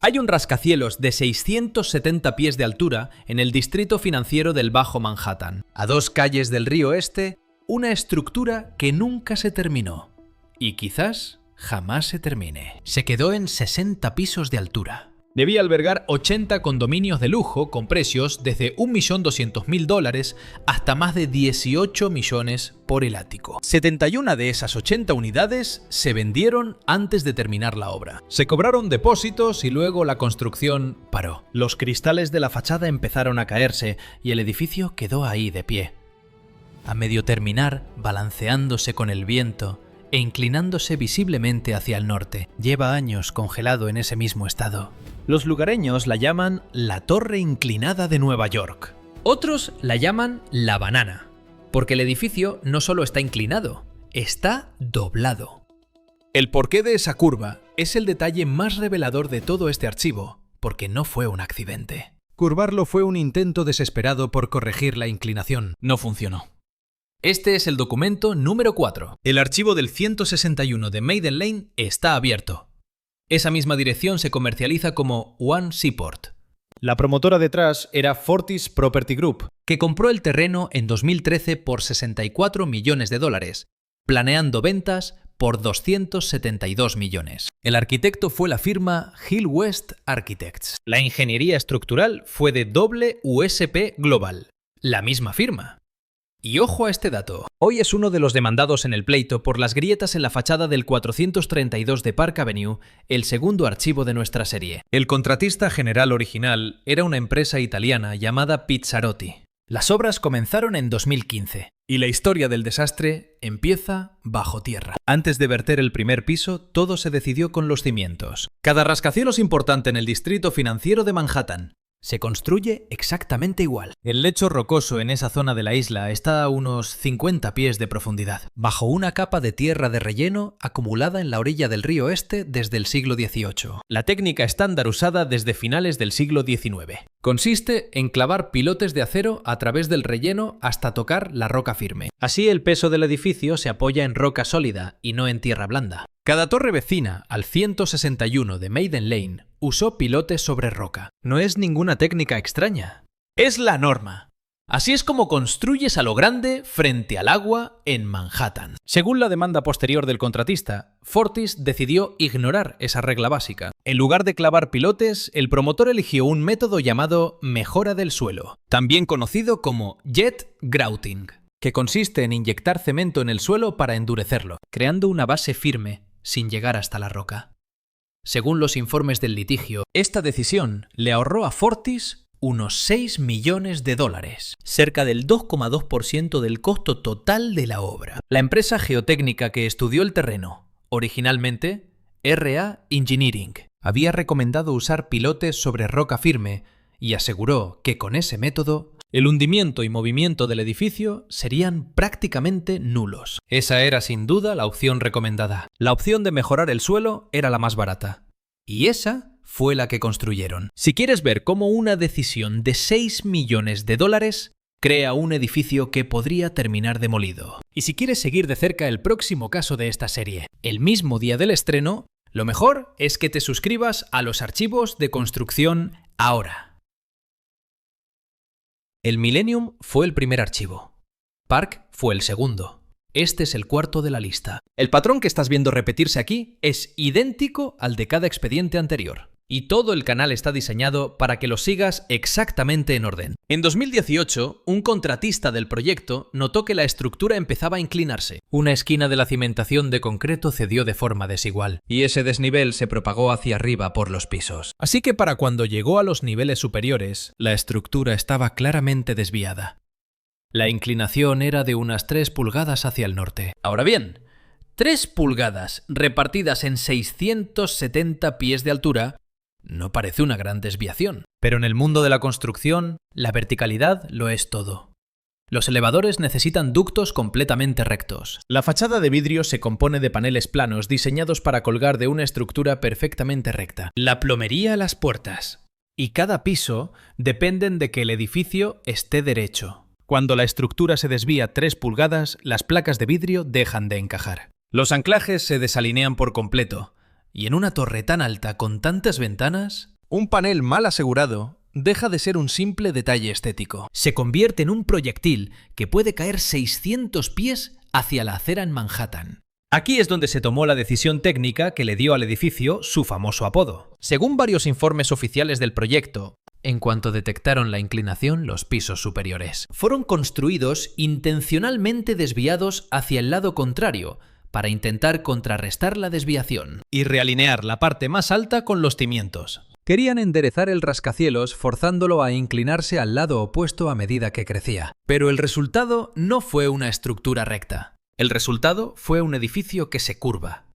Hay un rascacielos de 670 pies de altura en el distrito financiero del Bajo Manhattan. A 2 calles del río Este, una estructura que nunca se terminó. Y quizás jamás se termine. Se quedó en 60 pisos de altura. Debía albergar 80 condominios de lujo con precios desde $1.200.000 hasta más de 18 millones por el ático. 71 de esas 80 unidades se vendieron antes de terminar la obra. Se cobraron depósitos y luego la construcción paró. Los cristales de la fachada empezaron a caerse y el edificio quedó ahí de pie. A medio terminar, balanceándose con el viento e inclinándose visiblemente hacia el norte. Lleva años congelado en ese mismo estado. Los lugareños la llaman la Torre Inclinada de Nueva York. Otros la llaman la Banana, porque el edificio no solo está inclinado, está doblado. El porqué de esa curva es el detalle más revelador de todo este archivo, porque no fue un accidente. Curvarlo fue un intento desesperado por corregir la inclinación. No funcionó. Este es el documento número 4. El archivo del 161 de Maiden Lane está abierto. Esa misma dirección se comercializa como One Seaport. La promotora detrás era Fortis Property Group, que compró el terreno en 2013 por $64 millones, planeando ventas por 272 millones. El arquitecto fue la firma Hill West Architects. La ingeniería estructural fue de WSP Global, la misma firma. Y ojo a este dato. Hoy es uno de los demandados en el pleito por las grietas en la fachada del 432 de Park Avenue, el segundo archivo de nuestra serie. El contratista general original era una empresa italiana llamada Pizzarotti. Las obras comenzaron en 2015 y la historia del desastre empieza bajo tierra. Antes de verter el primer piso, todo se decidió con los cimientos. Cada rascacielos importante en el distrito financiero de Manhattan se construye exactamente igual. El lecho rocoso en esa zona de la isla está a unos 50 pies de profundidad, bajo una capa de tierra de relleno acumulada en la orilla del río Este desde el siglo XVIII. La técnica estándar usada desde finales del siglo XIX. Consiste en clavar pilotes de acero a través del relleno hasta tocar la roca firme. Así el peso del edificio se apoya en roca sólida y no en tierra blanda. Cada torre vecina al 161 de Maiden Lane usó pilotes sobre roca. No es ninguna técnica extraña. Es la norma. Así es como construyes a lo grande frente al agua en Manhattan. Según la demanda posterior del contratista, Fortis decidió ignorar esa regla básica. En lugar de clavar pilotes, el promotor eligió un método llamado mejora del suelo, también conocido como jet grouting, que consiste en inyectar cemento en el suelo para endurecerlo, creando una base firme sin llegar hasta la roca. Según los informes del litigio, esta decisión le ahorró a Fortis unos $6 millones, cerca del 2,2% del costo total de la obra. La empresa geotécnica que estudió el terreno, originalmente RA Engineering, había recomendado usar pilotes sobre roca firme y aseguró que con ese método el hundimiento y movimiento del edificio serían prácticamente nulos. Esa era sin duda la opción recomendada. La opción de mejorar el suelo era la más barata. Y esa fue la que construyeron. Si quieres ver cómo una decisión de $6 millones crea un edificio que podría terminar demolido. Y si quieres seguir de cerca el próximo caso de esta serie, el mismo día del estreno, lo mejor es que te suscribas a los archivos de construcción ahora. El Millennium fue el primer archivo. Park fue el segundo. Este es el cuarto de la lista. El patrón que estás viendo repetirse aquí es idéntico al de cada expediente anterior. Y todo el canal está diseñado para que lo sigas exactamente en orden. En 2018, un contratista del proyecto notó que la estructura empezaba a inclinarse. Una esquina de la cimentación de concreto cedió de forma desigual, y ese desnivel se propagó hacia arriba por los pisos. Así que para cuando llegó a los niveles superiores, la estructura estaba claramente desviada. La inclinación era de unas 3 pulgadas hacia el norte. Ahora bien, 3 pulgadas repartidas en 670 pies de altura no parece una gran desviación, pero en el mundo de la construcción, la verticalidad lo es todo. Los elevadores necesitan ductos completamente rectos. La fachada de vidrio se compone de paneles planos diseñados para colgar de una estructura perfectamente recta. La plomería, las puertas y cada piso dependen de que el edificio esté derecho. Cuando la estructura se desvía 3 pulgadas, las placas de vidrio dejan de encajar. Los anclajes se desalinean por completo, Y en una torre tan alta con tantas ventanas, Un panel mal asegurado deja de ser un simple detalle estético. se convierte en un proyectil que puede caer 600 pies hacia la acera en Manhattan. Aquí es donde se tomó la decisión técnica que le dio al edificio su famoso apodo. Según varios informes oficiales del proyecto, En cuanto detectaron la inclinación, los pisos superiores fueron construidos intencionalmente desviados hacia el lado contrario para intentar contrarrestar la desviación. y realinear la parte más alta con los cimientos. Querían enderezar el rascacielos forzándolo a inclinarse al lado opuesto a medida que crecía. Pero el resultado no fue una estructura recta. El resultado fue un edificio que se curva.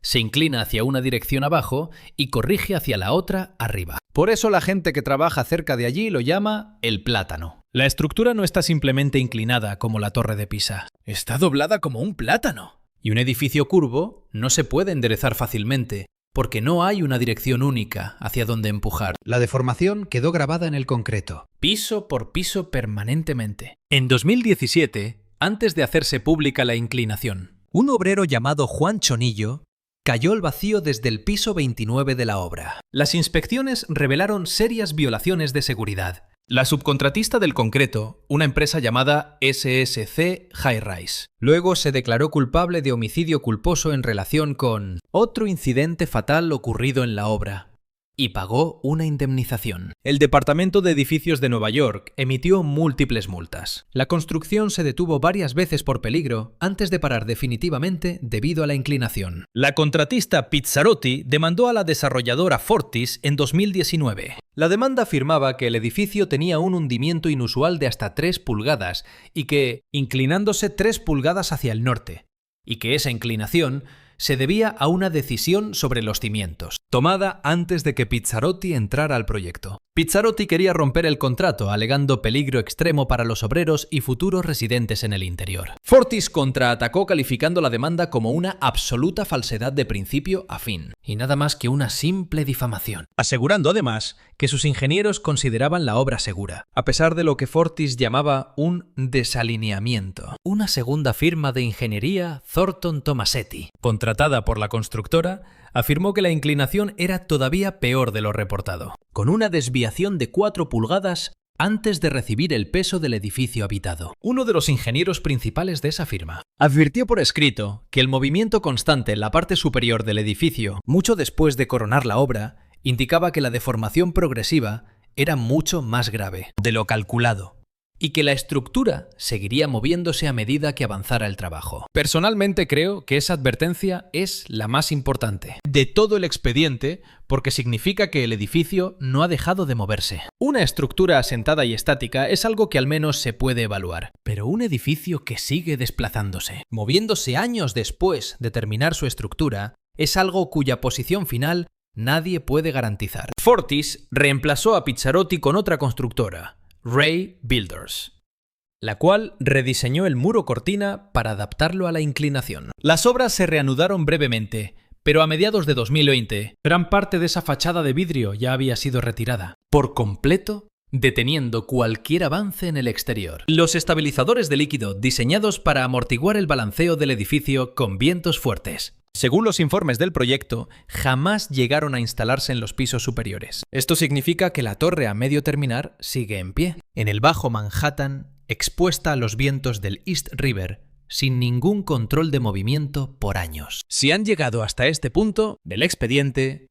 Se inclina hacia una dirección abajo y corrige hacia la otra arriba. Por eso la gente que trabaja cerca de allí lo llama El plátano. La estructura no está simplemente inclinada como la Torre de Pisa. Está doblada como un plátano. Y un edificio curvo no se puede enderezar fácilmente, porque no hay una dirección única hacia donde empujar. La deformación quedó grabada en el concreto, piso por piso permanentemente. En 2017, antes de hacerse pública la inclinación, un obrero llamado Juan Chonillo cayó al vacío desde el piso 29 de la obra. Las inspecciones revelaron serias violaciones de seguridad. La subcontratista del concreto, una empresa llamada SSC High-Rise, luego se declaró culpable de homicidio culposo en relación con otro incidente fatal ocurrido en la obra y pagó una indemnización. El Departamento de Edificios de Nueva York emitió múltiples multas. La construcción se detuvo varias veces por peligro antes de parar definitivamente debido a la inclinación. La contratista Pizzarotti demandó a la desarrolladora Fortis en 2019. La demanda afirmaba que el edificio tenía un hundimiento inusual de hasta 3 pulgadas y que, inclinándose 3 pulgadas hacia el norte, y que esa inclinación se debía a una decisión sobre los cimientos, tomada antes de que Pizzarotti entrara al proyecto. Pizzarotti quería romper el contrato, alegando peligro extremo para los obreros y futuros residentes en el interior. Fortis contraatacó calificando la demanda como una absoluta falsedad de principio a fin, y nada más que una simple difamación, Asegurando además que sus ingenieros consideraban la obra segura, a pesar de lo que Fortis llamaba un desalineamiento. Una segunda firma de ingeniería, Thornton Tomasetti, contratada por la constructora, afirmó que la inclinación era todavía peor de lo reportado, con una desviación de 4 pulgadas antes de recibir el peso del edificio habitado. Uno de los ingenieros principales de esa firma advirtió por escrito que el movimiento constante en la parte superior del edificio, mucho después de coronar la obra, indicaba que la deformación progresiva era mucho más grave de lo calculado y que la estructura seguiría moviéndose a medida que avanzara el trabajo. Personalmente creo que esa advertencia es la más importante de todo el expediente porque significa que el edificio no ha dejado de moverse. Una estructura asentada y estática es algo que al menos se puede evaluar, pero un edificio que sigue desplazándose, moviéndose años después de terminar su estructura, es algo cuya posición final nadie puede garantizar. Fortis reemplazó a Pizzarotti con otra constructora, Ray Builders, la cual rediseñó el muro cortina para adaptarlo a la inclinación. Las obras se reanudaron brevemente, pero a mediados de 2020, gran parte de esa fachada de vidrio ya había sido retirada, por completo, deteniendo cualquier avance en el exterior. Los estabilizadores de líquido diseñados para amortiguar el balanceo del edificio con vientos fuertes, según los informes del proyecto, jamás llegaron a instalarse en los pisos superiores. Esto significa que la torre a medio terminar sigue en pie, en el Bajo Manhattan, expuesta a los vientos del East River, sin ningún control de movimiento por años. Si han llegado hasta este punto del expediente,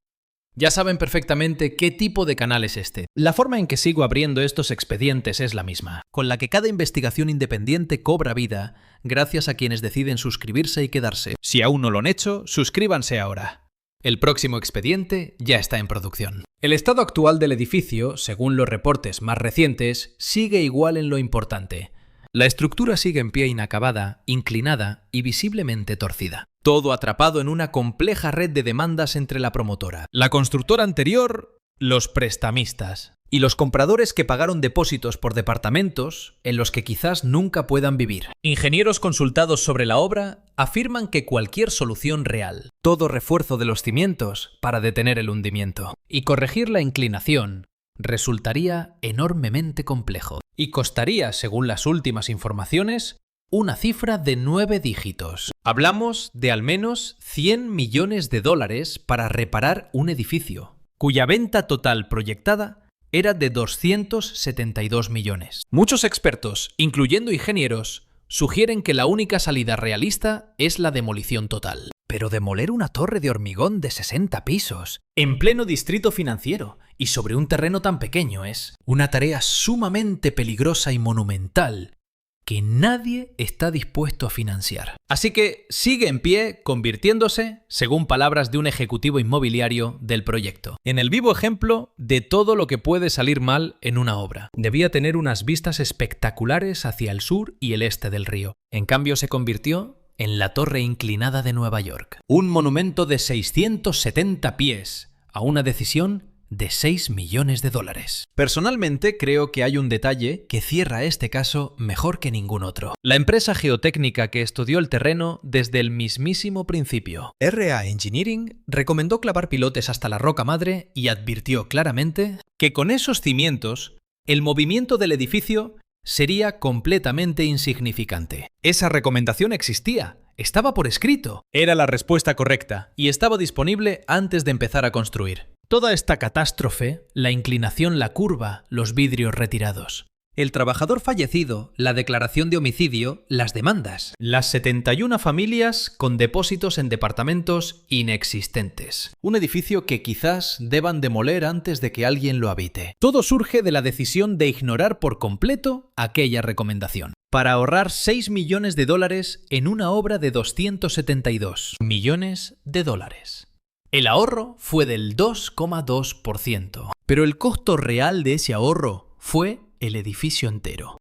ya saben perfectamente qué tipo de canal es este. La forma en que sigo abriendo estos expedientes es la misma, con la que cada investigación independiente cobra vida gracias a quienes deciden suscribirse y quedarse. Si aún no lo han hecho, suscríbanse ahora. El próximo expediente ya está en producción. El estado actual del edificio, según los reportes más recientes, sigue igual en lo importante. La estructura sigue en pie inacabada, inclinada y visiblemente torcida. Todo atrapado en una compleja red de demandas entre la promotora, la constructora anterior, los prestamistas y los compradores que pagaron depósitos por departamentos en los que quizás nunca puedan vivir. Ingenieros consultados sobre la obra afirman que cualquier solución real, todo refuerzo de los cimientos para detener el hundimiento y corregir la inclinación, resultaría enormemente complejo y costaría, según las últimas informaciones, una cifra de 9 dígitos. Hablamos de al menos 100 millones de dólares para reparar un edificio, cuya venta total proyectada era de 272 millones. Muchos expertos, incluyendo ingenieros, sugieren que la única salida realista es la demolición total. Pero demoler una torre de hormigón de 60 pisos, en pleno distrito financiero y sobre un terreno tan pequeño, es una tarea sumamente peligrosa y monumental que nadie está dispuesto a financiar. Así que sigue en pie, convirtiéndose, según palabras de un ejecutivo inmobiliario, del proyecto, en el vivo ejemplo de todo lo que puede salir mal en una obra. Debía tener unas vistas espectaculares hacia el sur y el este del río. En cambio, se convirtió en la Torre Inclinada de Nueva York, un monumento de 670 pies, a una decisión de 6 millones de dólares. Personalmente creo que hay un detalle que cierra este caso mejor que ningún otro. La empresa geotécnica que estudió el terreno desde el mismísimo principio, RA Engineering, recomendó clavar pilotes hasta la roca madre y advirtió claramente que con esos cimientos el movimiento del edificio sería completamente insignificante. Esa recomendación existía, estaba por escrito. Era la respuesta correcta y estaba disponible antes de empezar a construir. Toda esta catástrofe, la inclinación, la curva, los vidrios retirados, el trabajador fallecido, la declaración de homicidio, las demandas, las 71 familias con depósitos en departamentos inexistentes. Un edificio que quizás deban demoler antes de que alguien lo habite. Todo surge de la decisión de ignorar por completo aquella recomendación, para ahorrar 6 millones de dólares en una obra de 272 millones de dólares. El ahorro fue del 2,2%, pero el costo real de ese ahorro fue el edificio entero.